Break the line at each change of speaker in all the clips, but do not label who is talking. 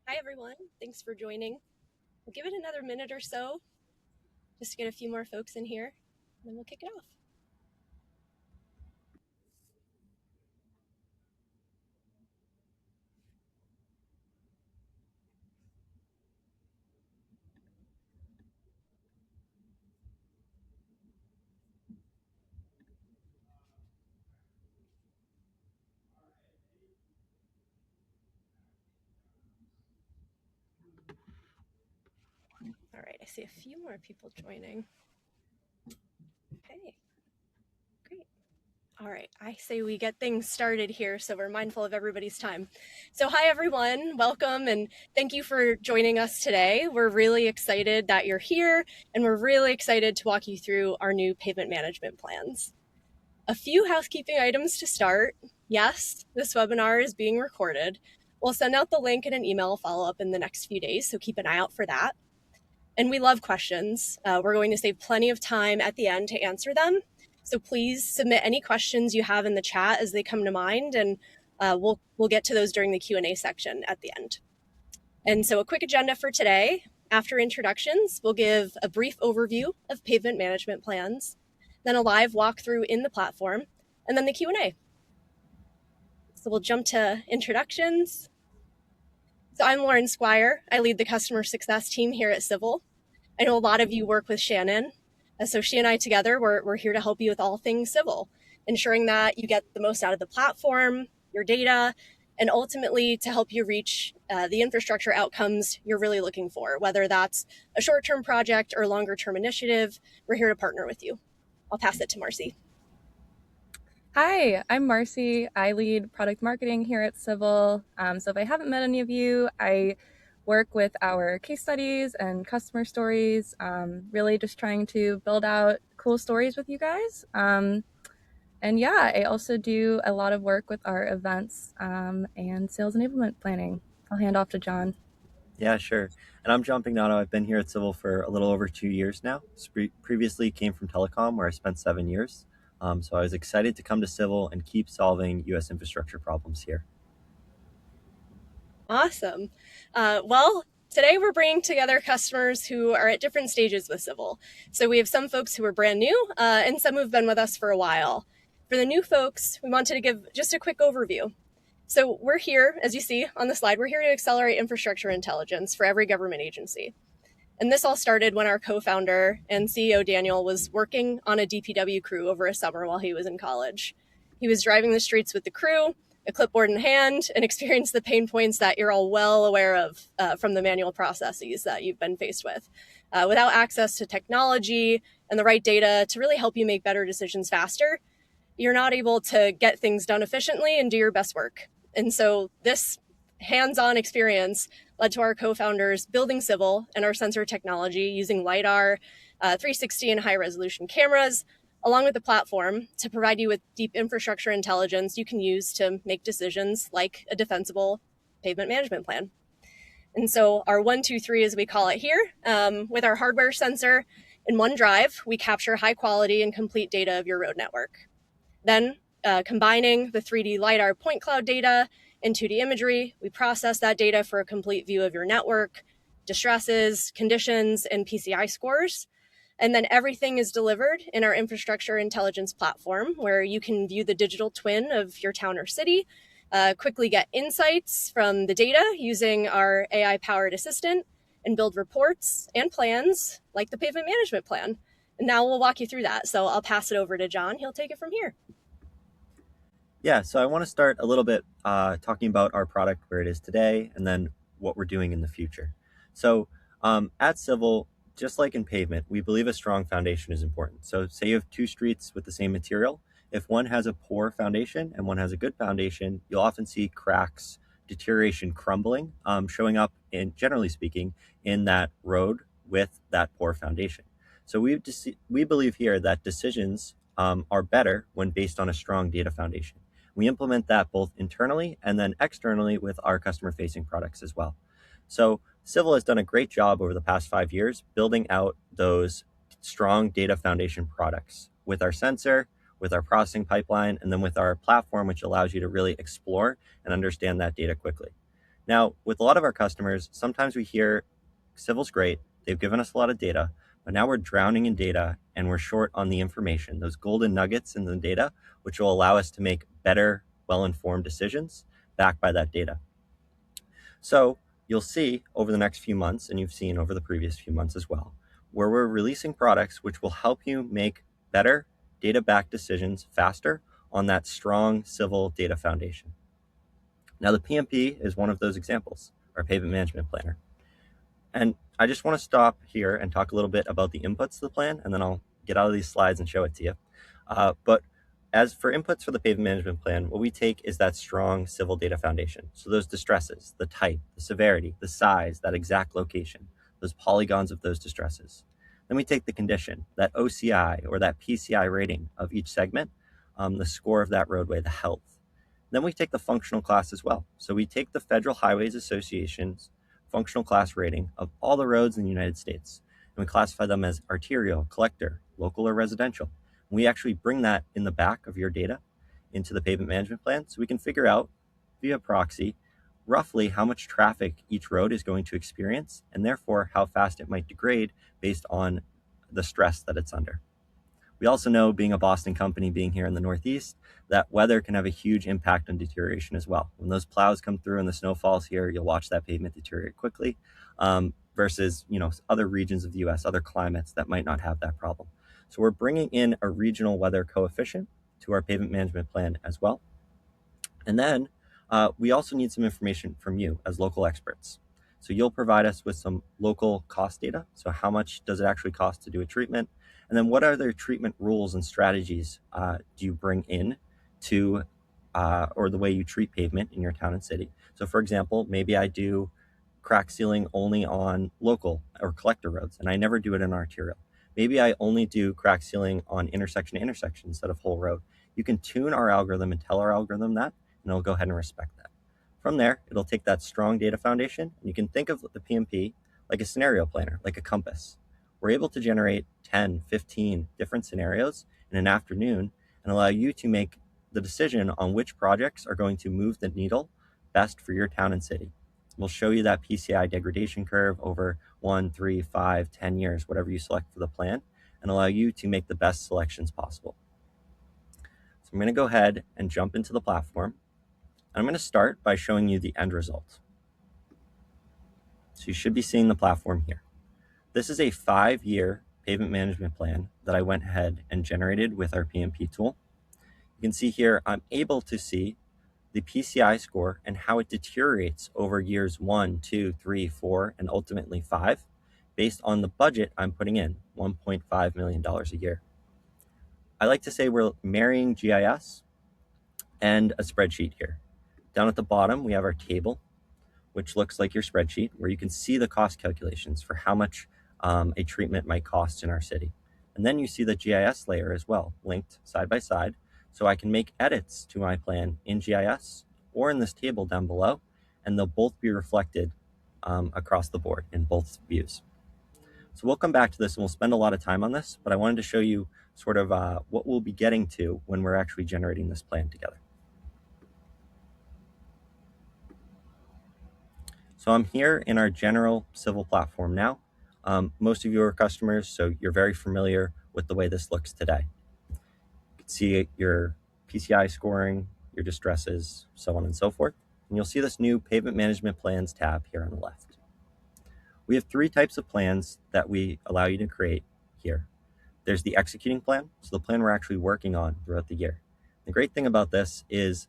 Hi, everyone. Thanks for joining. We'll give it another minute or so just to get a few more folks in here, and then we'll kick it off. All right, I see a few more people joining. Okay, great. All right, I say we get things started here so we're mindful of everybody's time. So, hi, everyone. Welcome, and thank you for joining us today. We're really excited that you're here, and we're really excited to walk you through our new pavement management plans. A few housekeeping items to start. Yes, this webinar is being recorded. We'll send out the link in an email follow-up in the next few days, so keep an eye out for that. And we love questions. We're going to save plenty of time at the end to answer them. So please submit any questions you have in the chat as they come to mind, and we'll get to those during the Q&A section at the end. And so a quick agenda for today. After introductions, we'll give a brief overview of pavement management plans, then a live walkthrough in the platform, and then the Q&A. So we'll jump to introductions. So I'm Lauren Squire. I lead the customer success team here at Cyvl. I know a lot of you work with Shannon. So she and I together, we're here to help you with all things Cyvl, ensuring that you get the most out of the platform, your data, and ultimately to help you reach the infrastructure outcomes you're really looking for, whether that's a short-term project or longer-term initiative. We're here to partner with you. I'll pass it to Marcy.
Hi, I'm Marcy. I lead product marketing here at Cyvl. So if I haven't met any of you, I work with our case studies and customer stories, really just trying to build out cool stories with you guys. And yeah, I also do a lot of work with our events and sales enablement planning. I'll hand off to John.
Yeah, sure. And I'm John Pignato. I've been here at Cyvl for a little over 2 years now. Previously came from telecom, where I spent 7 years. So I was excited to come to Cyvl and keep solving U.S. infrastructure problems here.
Awesome. Well, today we're bringing together customers who are at different stages with Cyvl. So we have some folks who are brand new and some who've been with us for a while. For the new folks, we wanted to give just a quick overview. So we're here, as you see on the slide, we're here to accelerate infrastructure intelligence for every government agency. And this all started when our co-founder and CEO Daniel was working on a DPW crew over a summer while he was in college. He was driving the streets with the crew, a clipboard in hand, and experienced the pain points that you're all well aware of from the manual processes that you've been faced with. Without access to technology and the right data to really help you make better decisions faster, you're not able to get things done efficiently and do your best work. And so this hands-on experience led to our co-founders building Cyvl and our sensor technology using LiDAR, 360 and high-resolution cameras, along with the platform to provide you with deep infrastructure intelligence you can use to make decisions like a defensible pavement management plan. And so our 1, 2, 3, as we call it here, with our hardware sensor in one drive, we capture high quality and complete data of your road network. Then combining the 3D LiDAR point cloud data and 2D imagery, we process that data for a complete view of your network, distresses, conditions, and PCI scores. And then everything is delivered in our infrastructure intelligence platform, where you can view the digital twin of your town or city, quickly get insights from the data using our AI-powered assistant, and build reports and plans like the pavement management plan. And now we'll walk you through that. So I'll pass it over to John. He'll take it from here.
Yeah, so I want to start a little bit talking about our product, where it is today, and then what we're doing in the future. So at Cyvl, just like in pavement, we believe a strong foundation is important. So say you have two streets with the same material. If one has a poor foundation and one has a good foundation, you'll often see cracks, deterioration, crumbling showing up, in generally speaking, in that road with that poor foundation. So we believe here that decisions are better when based on a strong data foundation. We implement that both internally and then externally with our customer-facing products as well. So Cyvl has done a great job over the past 5 years building out those strong data foundation products with our sensor, with our processing pipeline, and then with our platform, which allows you to really explore and understand that data quickly. Now, with a lot of our customers, sometimes we hear Cyvl's great, they've given us a lot of data, but now we're drowning in data and we're short on the information, those golden nuggets in the data, which will allow us to make better, well-informed decisions backed by that data. So you'll see over the next few months, and you've seen over the previous few months as well, where we're releasing products which will help you make better data-backed decisions faster on that strong Cyvl data foundation. Now, the PMP is one of those examples, our pavement management planner. And I just want to stop here and talk a little bit about the inputs to the plan, and then I'll get out of these slides and show it to you. But as for inputs for the pavement management plan, what we take is that strong Cyvl data foundation. So those distresses, the type, the severity, the size, that exact location, those polygons of those distresses. Then we take the condition, that OCI or that PCI rating of each segment, the score of that roadway, the health. Then we take the functional class as well. So we take the Federal Highways Association's functional class rating of all the roads in the United States, and we classify them as arterial, collector, local, or residential. We actually bring that in the back of your data into the pavement management plan, so we can figure out via proxy roughly how much traffic each road is going to experience, and therefore how fast it might degrade based on the stress that it's under. We also know, being a Boston company, being here in the Northeast, that weather can have a huge impact on deterioration as well. When those plows come through and the snow falls here, you'll watch that pavement deteriorate quickly, versus other regions of the US, other climates that might not have that problem. So we're bringing in a regional weather coefficient to our pavement management plan as well. And then we also need some information from you as local experts. So you'll provide us with some local cost data. So how much does it actually cost to do a treatment? And then what other treatment rules and strategies do you bring in to, or the way you treat pavement in your town and city? So for example, maybe I do crack sealing only on local or collector roads, and I never do it in arterial. Maybe I only do crack sealing on intersection to intersection instead of whole road. You can tune our algorithm and tell our algorithm that, and it'll go ahead and respect that. From there, it'll take that strong data foundation, and you can think of the PMP like a scenario planner, like a compass. We're able to generate 10, 15 different scenarios in an afternoon and allow you to make the decision on which projects are going to move the needle best for your town and city. We'll show you that PCI degradation curve over 1, 3, 5, 10 years, whatever you select for the plan, and allow you to make the best selections possible. So I'm going to go ahead and jump into the platform. I'm going to start by showing you the end result. So you should be seeing the platform here. This is a 5-year pavement management plan that I went ahead and generated with our PMP tool. You can see here, I'm able to see the PCI score and how it deteriorates over years 1, 2, 3, 4, and ultimately 5, based on the budget I'm putting in, $1.5 million a year. I like to say we're marrying GIS and a spreadsheet here. Down at the bottom, we have our table, which looks like your spreadsheet, where you can see the cost calculations for how much a treatment might cost in our city. And then you see the GIS layer as well, linked side by side, so I can make edits to my plan in GIS or in this table down below, and they'll both be reflected across the board in both views. So we'll come back to this and we'll spend a lot of time on this, but I wanted to show you sort of what we'll be getting to when we're actually generating this plan together. So I'm here in our general Cyvl platform now. Most of you are customers, so you're very familiar with the way this looks today. You can see your PCI scoring, your distresses, so on and so forth. And you'll see this new Pavement Management Plans tab here on the left. We have 3 types of plans that we allow you to create here. There's the executing plan, so the plan we're actually working on throughout the year. The great thing about this is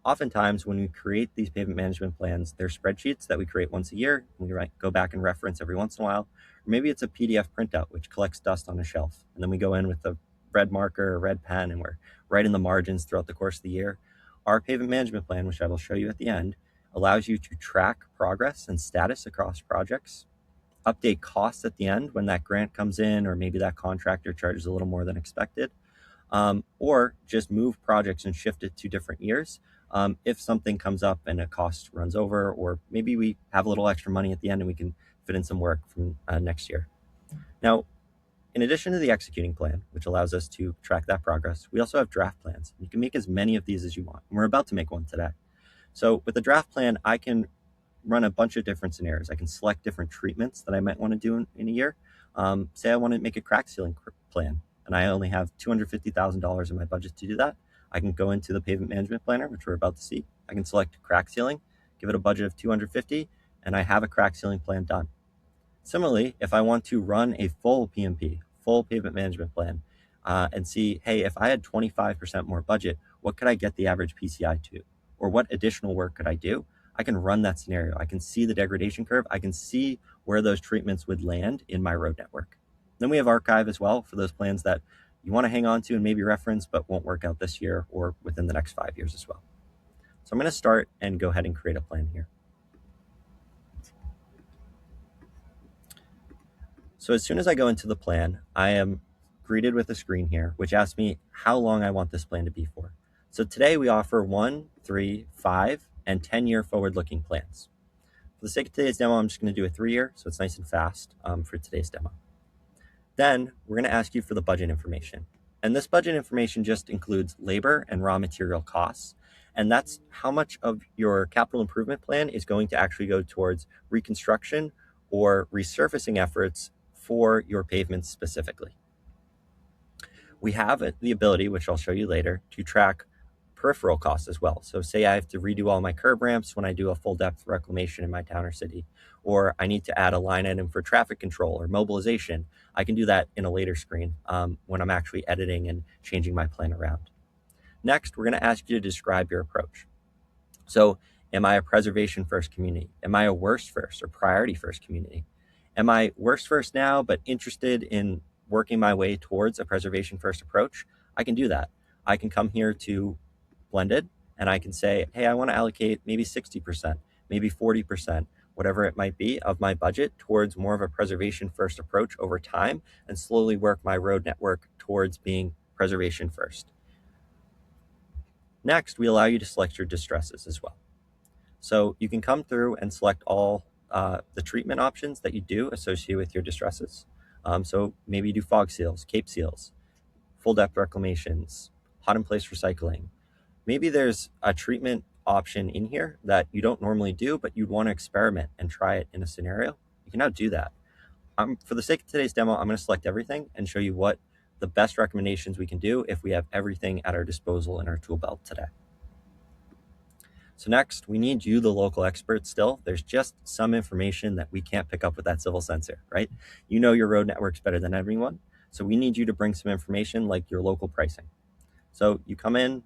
oftentimes when we create these pavement management plans, they're spreadsheets that we create once a year, and we go back and reference every once in a while. Or maybe it's a PDF printout, which collects dust on a shelf. And then we go in with a red marker or red pen, and we're writing the margins throughout the course of the year. Our pavement management plan, which I will show you at the end, allows you to track progress and status across projects, update costs at the end when that grant comes in, or maybe that contractor charges a little more than expected, or just move projects and shift it to different years if something comes up and a cost runs over, or maybe we have a little extra money at the end and we can fit in some work from next year. Now, in addition to the executing plan, which allows us to track that progress, we also have draft plans. You can make as many of these as you want. And we're about to make one today. So with the draft plan, I can run a bunch of different scenarios. I can select different treatments that I might want to do in a year. Say I want to make a crack sealing plan, and I only have $250,000 in my budget to do that. I can go into the pavement management planner, which we're about to see. I can select crack sealing, give it a budget of $250,000, and I have a crack sealing plan done. Similarly, if I want to run a full PMP, full pavement management plan, and see, hey, if I had 25% more budget, what could I get the average PCI to? Or what additional work could I do? I can run that scenario. I can see the degradation curve. I can see where those treatments would land in my road network. Then we have archive as well for those plans that you want to hang on to and maybe reference, but won't work out this year or within the next 5 years as well. So I'm going to start and go ahead and create a plan here. So as soon as I go into the plan, I am greeted with a screen here, which asks me how long I want this plan to be for. So today we offer 1, 3, 5, and 10-year forward-looking plans. For the sake of today's demo, I'm just going to do a 3-year, so it's nice and fast for today's demo. Then we're going to ask you for the budget information. And this budget information just includes labor and raw material costs. And that's how much of your capital improvement plan is going to actually go towards reconstruction or resurfacing efforts for your pavements specifically. We have the ability, which I'll show you later, to track peripheral costs as well. So say I have to redo all my curb ramps when I do a full depth reclamation in my town or city, or I need to add a line item for traffic control or mobilization. I can do that in a later screen when I'm actually editing and changing my plan around. Next, we're going to ask you to describe your approach. So am I a preservation first community? Am I a worst first or priority first community? Am I worst first now, but interested in working my way towards a preservation first approach? I can do that. I can come here to blended and I can say, hey, I want to allocate maybe 60%, maybe 40%, whatever it might be of my budget towards more of a preservation first approach over time and slowly work my road network towards being preservation first. Next, we allow you to select your distresses as well. So you can come through and select all the treatment options that you do associated with your distresses. So maybe you do fog seals, cape seals, full depth reclamations, hot in place recycling. Maybe there's a treatment option in here that you don't normally do, but you'd want to experiment and try it in a scenario. You can now do that. For the sake of today's demo, I'm going to select everything and show you what the best recommendations we can do if we have everything at our disposal in our tool belt today. So next, we need you, the local expert still. There's just some information that we can't pick up with that Cyvl sensor, right? You know your road networks better than everyone. So we need you to bring some information like your local pricing. So you come in,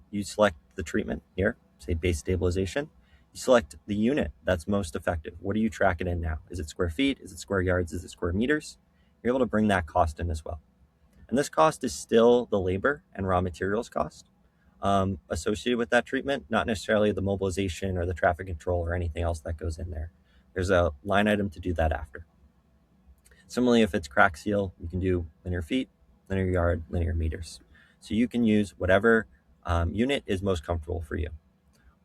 you select the treatment here, say base stabilization. You select the unit that's most effective. What do you track it in now? Is it square feet? Is it square yards? Is it square meters? You're able to bring that cost in as well. And this cost is still the labor and raw materials cost associated with that treatment, not necessarily the mobilization or the traffic control or anything else that goes in there. There's a line item to do that after. Similarly, if it's crack seal, you can do linear feet, linear yard, linear meters. So you can use whatever unit is most comfortable for you.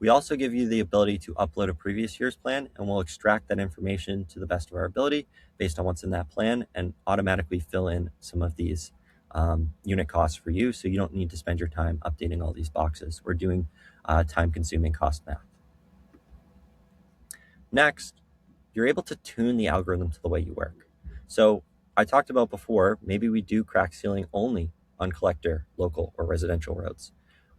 We also give you the ability to upload a previous year's plan, and we'll extract that information to the best of our ability based on what's in that plan and automatically fill in some of these unit costs for you, so you don't need to spend your time updating all these boxes. We're doing time-consuming cost math. Next, you're able to tune the algorithm to the way you work. So I talked about before, maybe we do crack sealing only on collector, local, or residential roads.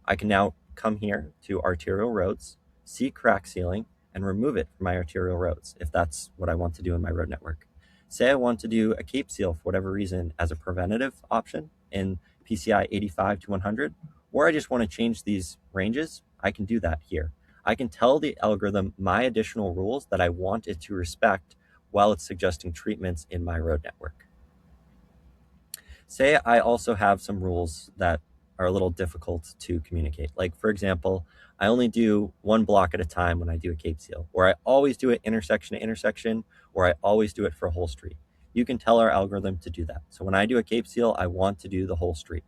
I can now come here to arterial roads, see crack sealing, and remove it from my arterial roads if that's what I want to do in my road network. Say I want to do a cape seal for whatever reason as a preventative option in PCI 85 to 100, or I just want to change these ranges, I can do that here. I can tell the algorithm my additional rules that I want it to respect while it's suggesting treatments in my road network. Say I also have some rules that are a little difficult to communicate. Like, for example, I only do one block at a time when I do a cape seal, or I always do it intersection to intersection, or I always do it for a whole street. You can tell our algorithm to do that. So when I do a cape seal, I want to do the whole street.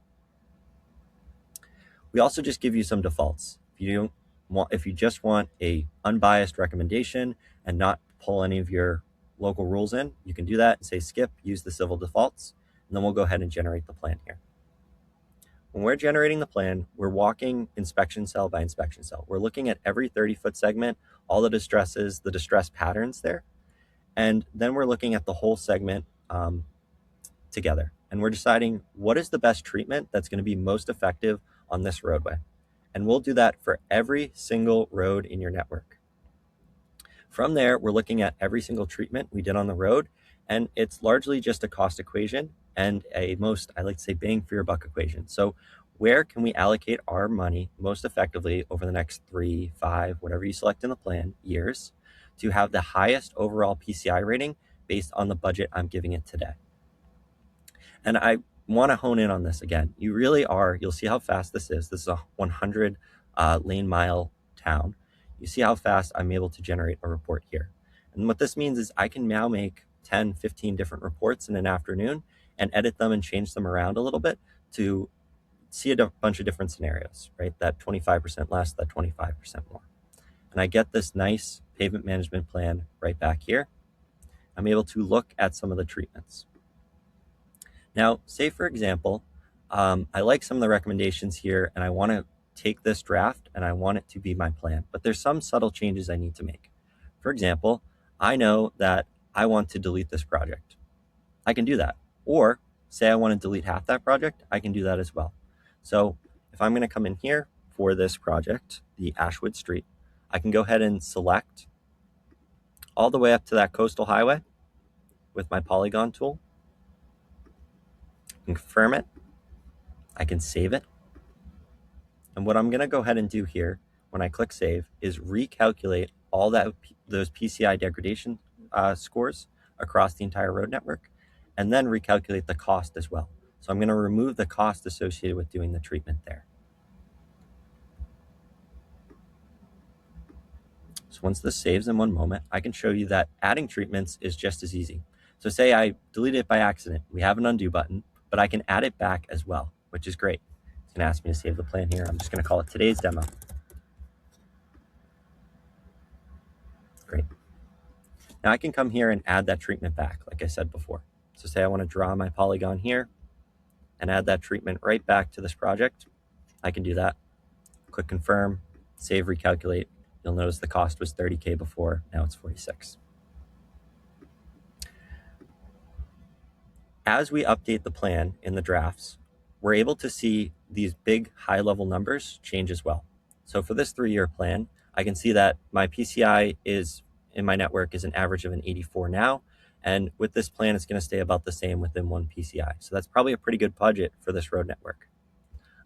We also just give you some defaults. If you just want a unbiased recommendation and not pull any of your local rules in, you can do that and say skip, use the Cyvl defaults, and then we'll go ahead and generate the plan here. when we're generating the plan, we're walking inspection cell by inspection cell. We're looking at every 30-foot segment, all the distresses, the distress patterns there, and then we're looking at the whole segment together. And we're deciding what is the best treatment that's going to be most effective on this roadway. And we'll do that for every single road in your network. From there, we're looking at every single treatment we did on the road, and it's largely just a cost equation and I like to say, bang for your buck equation. So where can we allocate our money most effectively over the next 3, 5, whatever you select in the plan, years, to have the highest overall PCI rating based on the budget I'm giving it today? And I want to hone in on this again. You'll see how fast this is. This is a 100 lane mile town. You see how fast I'm able to generate a report here. And what this means is I can now make 10, 15 different reports in an afternoon and edit them and change them around a little bit to see a bunch of different scenarios, right? That 25% less, that 25% more. And I get this nice pavement management plan right back here. I'm able to look at some of the treatments. Now, say for example, I like some of the recommendations here and I want to take this draft and I want it to be my plan, but there's some subtle changes I need to make. For example, I know that I want to delete this project. I can do that. Or say I want to delete half that project, I can do that as well. So if I'm going to come in here for this project, the Ashwood Street, I can go ahead and select all the way up to that coastal highway with my polygon tool. Confirm it. I can save it. And what I'm going to go ahead and do here when I click save is recalculate all those PCI degradation scores across the entire road network, and then recalculate the cost as well. So I'm going to remove the cost associated with doing the treatment there. So once this saves in one moment, I can show you that adding treatments is just as easy. So say I deleted it by accident. We have an undo button, but I can add it back as well, which is great. It's going to ask me to save the plan here. I'm just going to call it today's demo. Great. Now I can come here and add that treatment back, like I said before. So say I want to draw my polygon here and add that treatment right back to this project. I can do that. Click confirm, save, recalculate. You'll notice the cost was 30K before, now it's 46. As we update the plan in the drafts, we're able to see these big high-level numbers change as well. So for this 3-year plan, I can see that my PCI in my network is an average of an 84 now, and with this plan, it's going to stay about the same within one PCI. So that's probably a pretty good budget for this road network.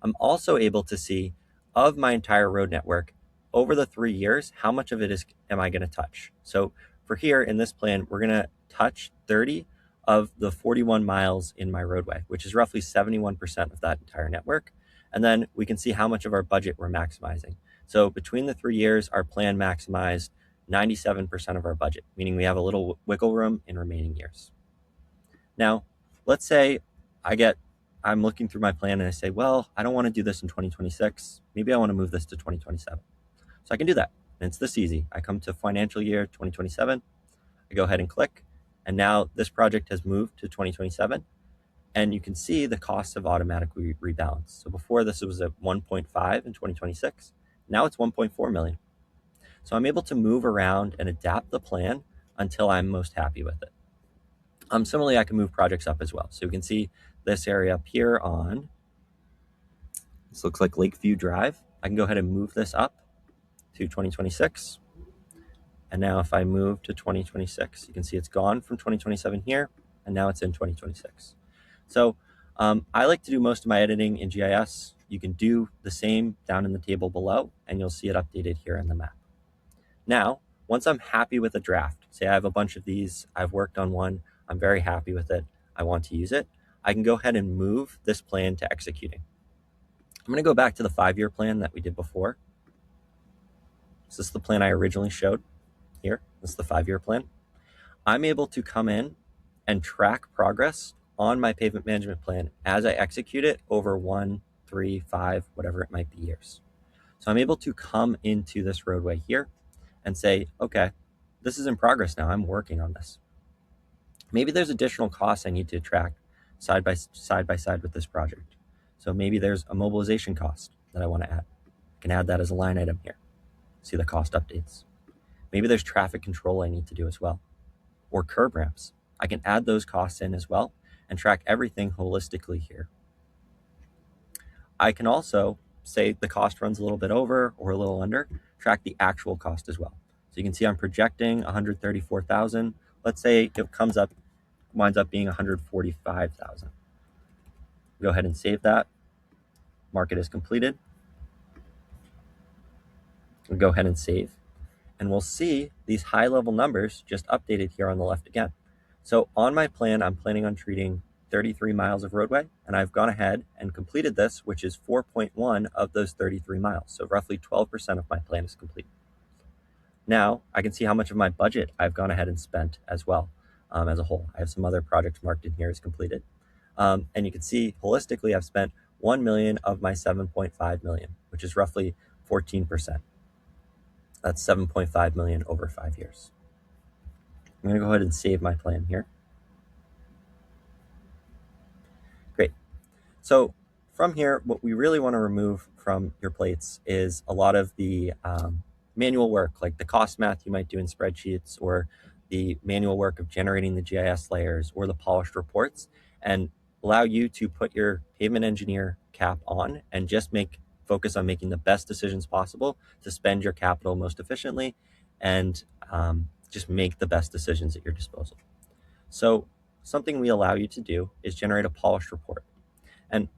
I'm also able to see of my entire road network over the 3 years, how much of it am I going to touch? So for here in this plan, we're going to touch 30 of the 41 miles in my roadway, which is roughly 71% of that entire network. And then we can see how much of our budget we're maximizing. So between the 3 years, our plan maximized 97% of our budget, meaning we have a little wiggle room in remaining years. Now, let's say I'm looking through my plan and I say, well, I don't want to do this in 2026. Maybe I want to move this to 2027. So I can do that. And it's this easy. I come to financial year 2027. I go ahead and click. And now this project has moved to 2027. And you can see the costs have automatically rebalanced. So before this was at 1.5 in 2026. Now it's 1.4 million. So I'm able to move around and adapt the plan until I'm most happy with it. Similarly, I can move projects up as well. So you can see this area up here this looks like Lakeview Drive. I can go ahead and move this up to 2026. And now if I move to 2026, you can see it's gone from 2027 here, and now it's in 2026. So I like to do most of my editing in GIS. You can do the same down in the table below, and you'll see it updated here in the map. Now, once I'm happy with a draft, say I have a bunch of these, I've worked on one, I'm very happy with it, I want to use it, I can go ahead and move this plan to executing. I'm going to go back to the 5-year plan that we did before. This is the plan I originally showed here. This is the 5-year plan. I'm able to come in and track progress on my pavement management plan as I execute it over 1, 3, 5, whatever it might be years. So I'm able to come into this roadway here and say, okay, this is in progress now. I'm working on this. Maybe there's additional costs I need to track side by side with this project. So maybe there's a mobilization cost that I want to add. I can add that as a line item here. See the cost updates. Maybe there's traffic control I need to do as well, or curb ramps. I can add those costs in as well and track everything holistically here. I can also say the cost runs a little bit over or a little under, track the actual cost as well. So you can see I'm projecting 134,000. Let's say it winds up being 145,000. Go ahead and save that. Mark it as completed. We'll go ahead and save. And we'll see these high level numbers just updated here on the left again. So on my plan, I'm planning on treating 33 miles of roadway, and I've gone ahead and completed this, which is 4.1 of those 33 miles. So roughly 12% of my plan is complete. Now I can see how much of my budget I've gone ahead and spent as well as a whole. I have some other projects marked in here as completed. And you can see holistically, I've spent 1 million of my 7.5 million, which is roughly 14%. That's 7.5 million over 5 years. I'm going to go ahead and save my plan here. Great. So from here, what we really want to remove from your plates is a lot of the manual work, like the cost math you might do in spreadsheets, or the manual work of generating the GIS layers or the polished reports, and allow you to put your pavement engineer cap on and just focus on making the best decisions possible to spend your capital most efficiently and just make the best decisions at your disposal. So something we allow you to do is generate a polished report. And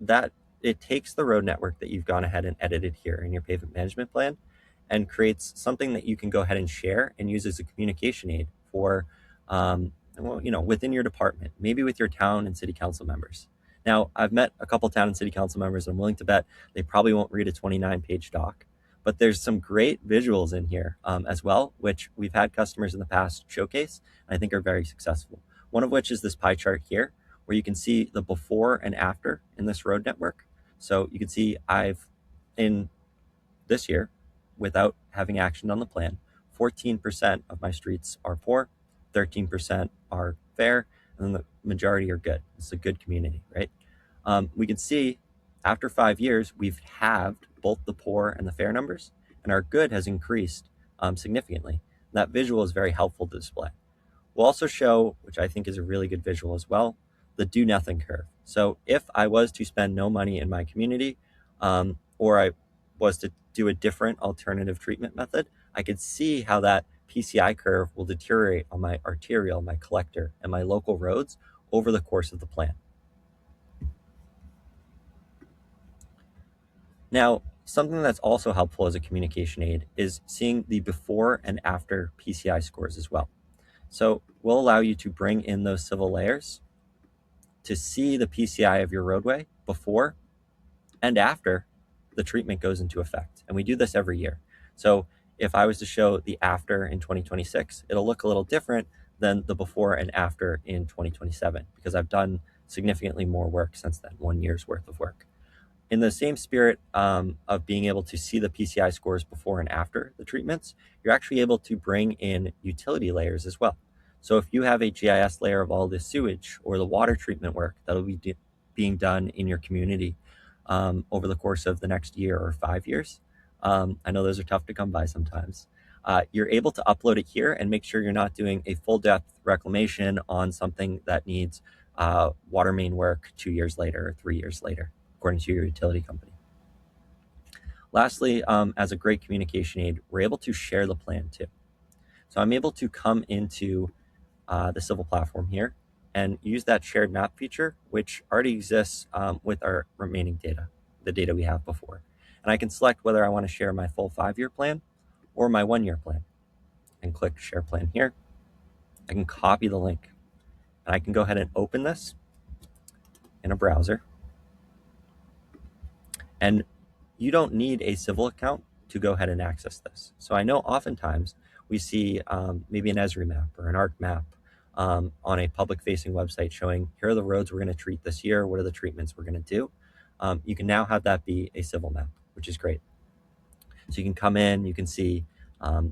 that it takes the road network that you've gone ahead and edited here in your pavement management plan and creates something that you can go ahead and share and use as a communication aid for, within your department, maybe with your town and city council members. Now, I've met a couple town and city council members, and I'm willing to bet they probably won't read a 29-page doc, but there's some great visuals in here as well, which we've had customers in the past showcase, and I think are very successful. One of which is this pie chart here, where you can see the before and after in this road network. So you can see in this year, without having actioned on the plan, 14% of my streets are poor, 13% are fair, and then the majority are good. It's a good community, right? We can see after 5 years, we've halved both the poor and the fair numbers, and our good has increased significantly. That visual is very helpful to display. We'll also show, which I think is a really good visual as well, the do nothing curve. So if I was to spend no money in my community, or I was to do a different alternative treatment method, I could see how that PCI curve will deteriorate on my arterial, my collector, and my local roads over the course of the plan. Now, something that's also helpful as a communication aid is seeing the before and after PCI scores as well. So we'll allow you to bring in those Cyvl layers to see the PCI of your roadway before and after the treatment goes into effect. And we do this every year. So if I was to show the after in 2026, it'll look a little different than the before and after in 2027, because I've done significantly more work since then, 1 year's worth of work. In the same spirit of being able to see the PCI scores before and after the treatments, you're actually able to bring in utility layers as well. So if you have a GIS layer of all the sewage or the water treatment work that'll be being done in your community over the course of the next year or 5 years, I know those are tough to come by sometimes. You're able to upload it here and make sure you're not doing a full depth reclamation on something that needs water main work 2 years later or 3 years later, according to your utility company. Lastly, as a great communication aid, we're able to share the plan too. So I'm able to come into the Cyvl platform here and use that shared map feature, which already exists with our remaining data, the data we have before. And I can select whether I want to share my full 5-year plan or my 1-year plan, and click share plan here. I can copy the link, and I can go ahead and open this in a browser. And you don't need a Cyvl account to go ahead and access this. So I know oftentimes we see maybe an Esri map or an ARC map on a public-facing website showing, here are the roads we're going to treat this year, what are the treatments we're going to do. You can now have that be a Cyvl map, which is great. So you can come in, you can see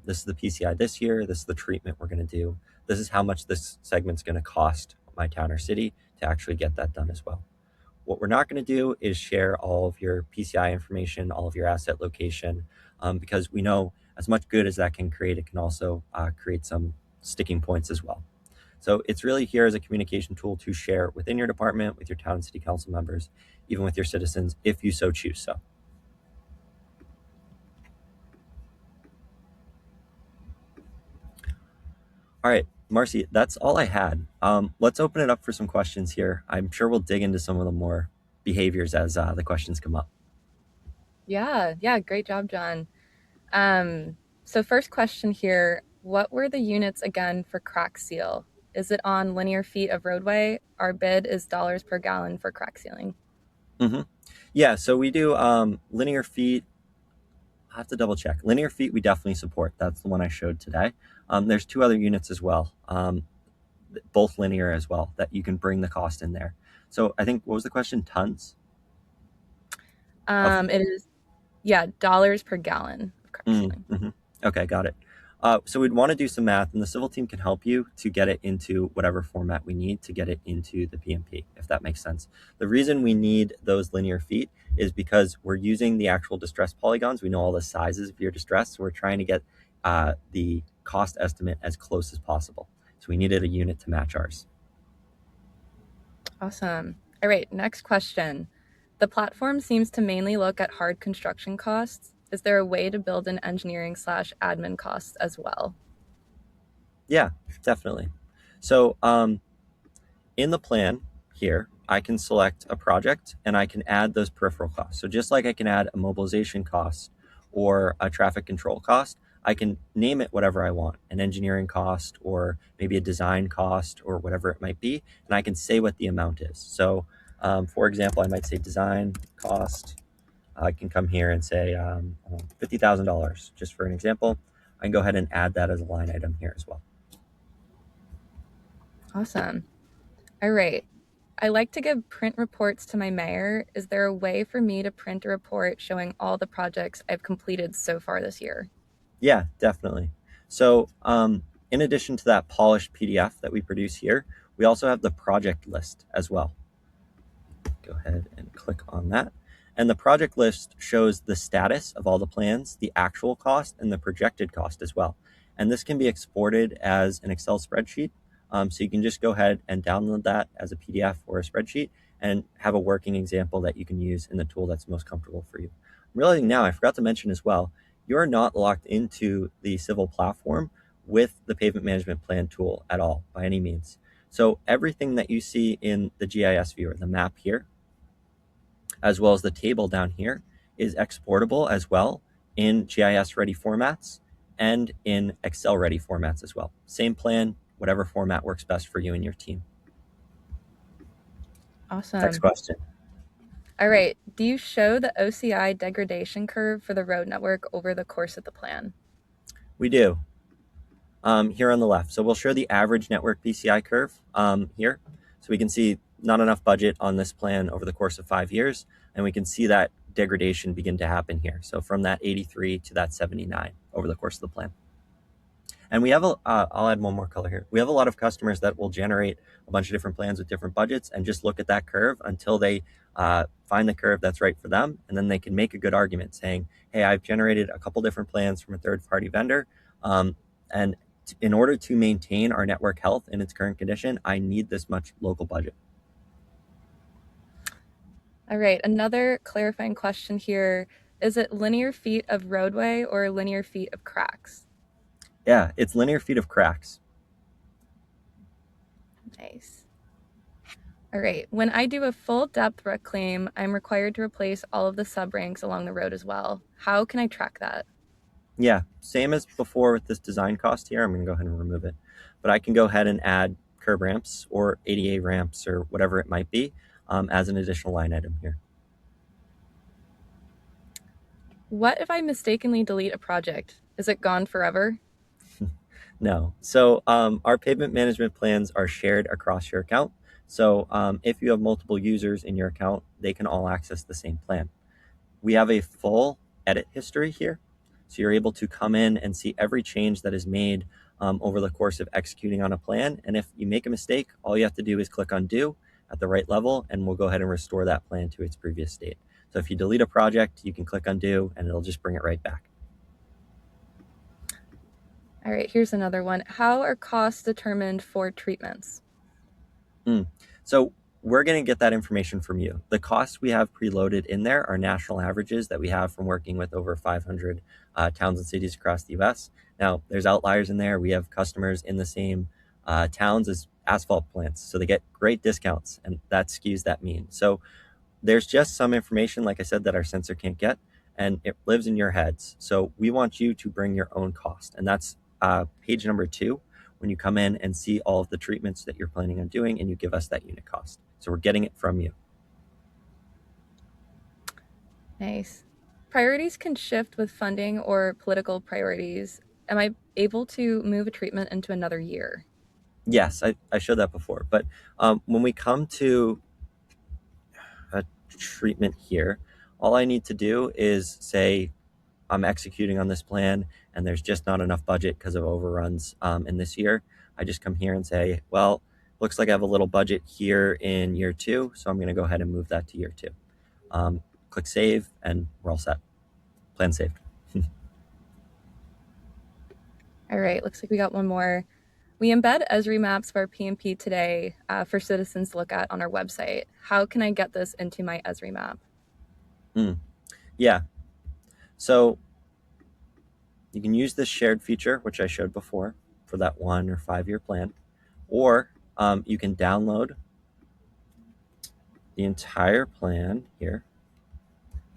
this is the PCI this year, this is the treatment we're going to do, this is how much this segment's going to cost my town or city to actually get that done as well. what we're not going to do is share all of your PCI information, all of your asset location, because we know as much good as that can create, it can also create some sticking points as well. So it's really here as a communication tool to share within your department, with your town and city council members, even with your citizens, if you so choose so. All right, Marcy, that's all I had. Let's open it up for some questions here. I'm sure we'll dig into some of the more behaviors as the questions come up.
Yeah, great job, John. So first question here, what were the units again for crack seal? Is it on linear feet of roadway? Our bid is dollars per gallon for crack sealing.
Mm-hmm. Yeah, so we do linear feet. I have to double check. Linear feet we definitely support. That's the one I showed today. There's two other units as well, both linear as well, that you can bring the cost in there. So I think, what was the question? Tons?
It is, dollars per gallon of crack sealing.
Mm-hmm. Okay, got it. So we'd want to do some math, and the Cyvl team can help you to get it into whatever format we need to get it into the PMP, if that makes sense. The reason we need those linear feet is because we're using the actual distress polygons. We know all the sizes of your distress, so we're trying to get the cost estimate as close as possible. So we needed a unit to match ours.
Awesome. All right, next question. The platform seems to mainly look at hard construction costs. Is there a way to build in engineering/admin costs as well?
Yeah, definitely. So in the plan here, I can select a project and I can add those peripheral costs. So just like I can add a mobilization cost or a traffic control cost, I can name it whatever I want, an engineering cost or maybe a design cost or whatever it might be, and I can say what the amount is. So for example, I might say design cost. I can come here and say $50,000, just for an example. I can go ahead and add that as a line item here as well.
Awesome. All right. I like to give print reports to my mayor. Is there a way for me to print a report showing all the projects I've completed so far this year?
Yeah, definitely. So in addition to that polished PDF that we produce here, we also have the project list as well. Go ahead and click on that. And the project list shows the status of all the plans, the actual cost, and the projected cost as well. And this can be exported as an Excel spreadsheet. So you can just go ahead and download that as a PDF or a spreadsheet and have a working example that you can use in the tool that's most comfortable for you. I'm realizing now, I forgot to mention as well, you're not locked into the Cyvl platform with the pavement management plan tool at all by any means. So everything that you see in the GIS viewer, the map here, as well as the table down here, is exportable as well in GIS ready formats and in Excel ready formats as well. Same plan, whatever format works best for you and your team.
Awesome.
Next question.
All right. Do you show the OCI degradation curve for the road network over the course of the plan?
We do. Here on the left. So we'll show the average network PCI curve here. So we can see not enough budget on this plan over the course of 5 years. And we can see that degradation begin to happen here. So from that 83 to that 79 over the course of the plan. And we have I'll add one more color here. We have a lot of customers that will generate a bunch of different plans with different budgets and just look at that curve until they find the curve that's right for them. And then they can make a good argument saying, hey, I've generated a couple different plans from a third-party vendor. And in order to maintain our network health in its current condition, I need this much local budget.
All right. Another clarifying question here. Is it linear feet of roadway or linear feet of cracks?
Yeah, it's linear feet of cracks.
Nice. All right. When I do a full depth reclaim, I'm required to replace all of the sub-ranks along the road as well. How can I track that?
Yeah, same as before with this design cost here. I'm going to go ahead and remove it. But I can go ahead and add curb ramps or ADA ramps or whatever it might be as an additional line item here.
What if I mistakenly delete a project? Is it gone forever?
No. So our pavement management plans are shared across your account. So if you have multiple users in your account, they can all access the same plan. We have a full edit history here. So you're able to come in and see every change that is made over the course of executing on a plan. And if you make a mistake, all you have to do is click undo, at the right level, and we'll go ahead and restore that plan to its previous state. So if you delete a project, you can click undo and it'll just bring it right back.
All right, here's another one. How are costs determined for treatments?
So we're going to get that information from you. The costs we have preloaded in there are national averages that we have from working with over 500 towns and cities across the US. Now, there's outliers in there. We have customers in the same towns as asphalt plants, so they get great discounts, and that skews that mean. So there's just some information, like I said, that our sensor can't get, and it lives in your heads. So we want you to bring your own cost, and that's page number 2, when you come in and see all of the treatments that you're planning on doing, and you give us that unit cost. So we're getting it from you.
Nice. Priorities can shift with funding or political priorities. Am I able to move a treatment into another year?
Yes, I showed that before, but when we come to a treatment here, all I need to do is say I'm executing on this plan and there's just not enough budget because of overruns in this year. I just come here and say, well, looks like I have a little budget here in year 2, so I'm going to go ahead and move that to year 2. Click save, and we're all set. Plan saved.
All right, looks like we got one more. We embed Esri maps for our PMP today for citizens to look at on our website. How can I get this into my Esri map?
Yeah. So you can use this shared feature, which I showed before, for that 1 or 5-year plan, or you can download the entire plan here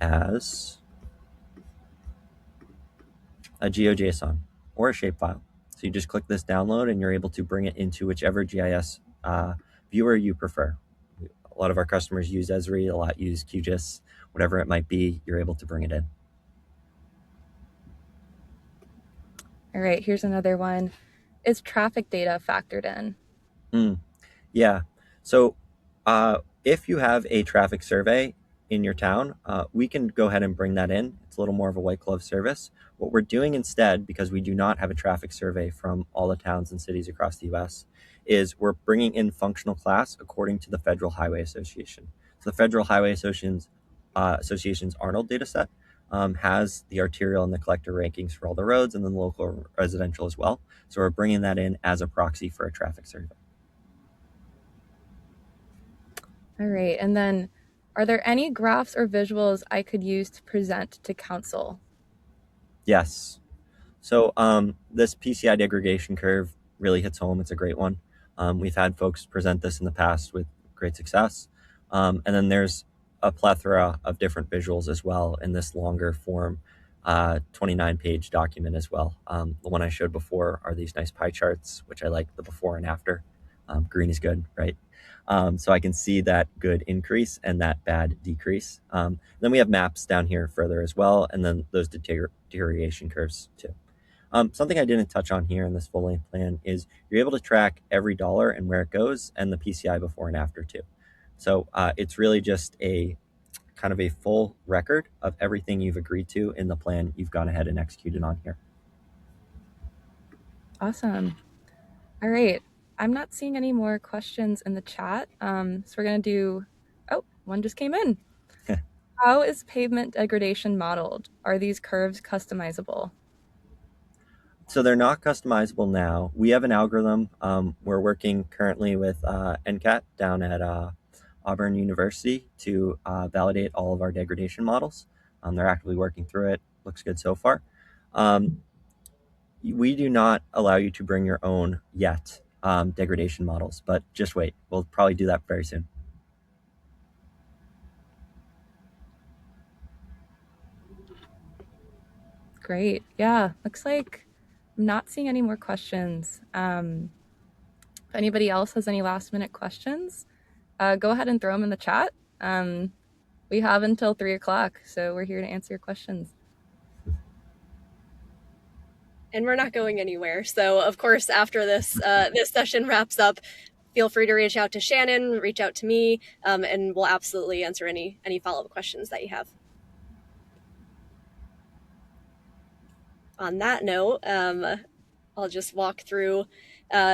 as a GeoJSON or a shapefile. So you just click this download and you're able to bring it into whichever GIS viewer you prefer. A lot of our customers use Esri, a lot use QGIS, whatever it might be, you're able to bring it in.
All right, here's another one. Is traffic data factored in?
Yeah. So if you have a traffic survey in your town, we can go ahead and bring that in. It's a little more of a white glove service. What we're doing instead, because we do not have a traffic survey from all the towns and cities across the US, is we're bringing in functional class according to the Federal Highway Association. So the Federal Highway Association's Arnold data set has the arterial and the collector rankings for all the roads, and then the local residential as well. So we're bringing that in as a proxy for a traffic survey.
All right, and then are there any graphs or visuals I could use to present to council?
Yes. So this PCI degradation curve really hits home. It's a great one. We've had folks present this in the past with great success. And then there's a plethora of different visuals as well in this longer form 29-page document as well. The one I showed before are these nice pie charts, which I like the before and after. Green is good, right? So I can see that good increase and that bad decrease. Then we have maps down here further as well, and then those deterioration curves too. Something I didn't touch on here in this full length plan is you're able to track every dollar and where it goes, and the PCI before and after too. So it's really just a kind of a full record of everything you've agreed to in the plan you've gone ahead and executed on here.
Awesome. All right. I'm not seeing any more questions in the chat. So we're going to do, oh, one just came in. How is pavement degradation modeled? Are these curves customizable?
So they're not customizable now. We have an algorithm. We're working currently with NCAT down at Auburn University to validate all of our degradation models. They're actively working through it. Looks good so far. We do not allow you to bring your own yet degradation models, but just wait. We'll probably do that very soon.
Great. Yeah, looks like I'm not seeing any more questions. If anybody else has any last minute questions, go ahead and throw them in the chat. We have until 3 o'clock, so we're here to answer your questions.
And we're not going anywhere. So, of course, after this this session wraps up, feel free to reach out to Shannon, reach out to me, and we'll absolutely answer any follow-up questions that you have. On that note, I'll just walk through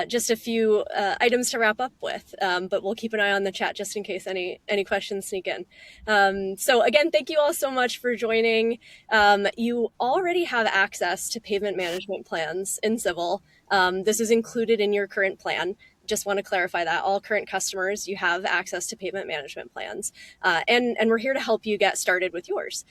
just a few items to wrap up with, but we'll keep an eye on the chat just in case any questions sneak in. So again, thank you all so much for joining. You already have access to pavement management plans in Cyvl. This is included in your current plan. Just want to clarify that all current customers, you have access to pavement management plans, and we're here to help you get started with yours.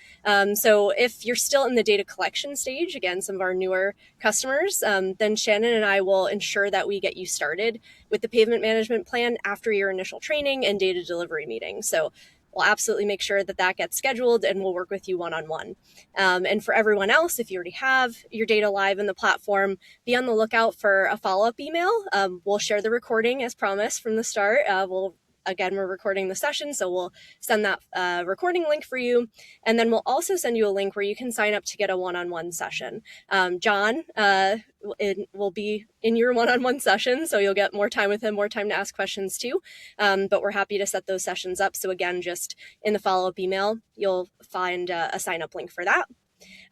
So if you're still in the data collection stage, again, some of our newer customers, then Shannon and I will ensure that we get you started with the pavement management plan after your initial training and data delivery meeting. So we'll absolutely make sure that that gets scheduled, and we'll work with you one-on-one. And for everyone else, if you already have your data live in the platform, be on the lookout for a follow-up email. We'll share the recording as promised from the start. We're recording the session, so we'll send that recording link for you. And then we'll also send you a link where you can sign up to get a one-on-one session. John will be in your one-on-one session, so you'll get more time with him, more time to ask questions too. But we're happy to set those sessions up. So again, just in the follow-up email, you'll find a sign-up link for that.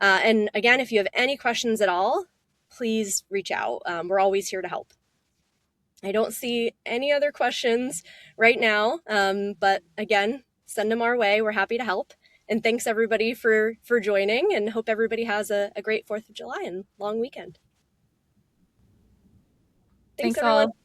And again, if you have any questions at all, please reach out. We're always here to help. I don't see any other questions right now, but again, send them our way. We're happy to help. And thanks everybody for joining, and hope everybody has a great 4th of July and long weekend.
Thanks
everyone.
all.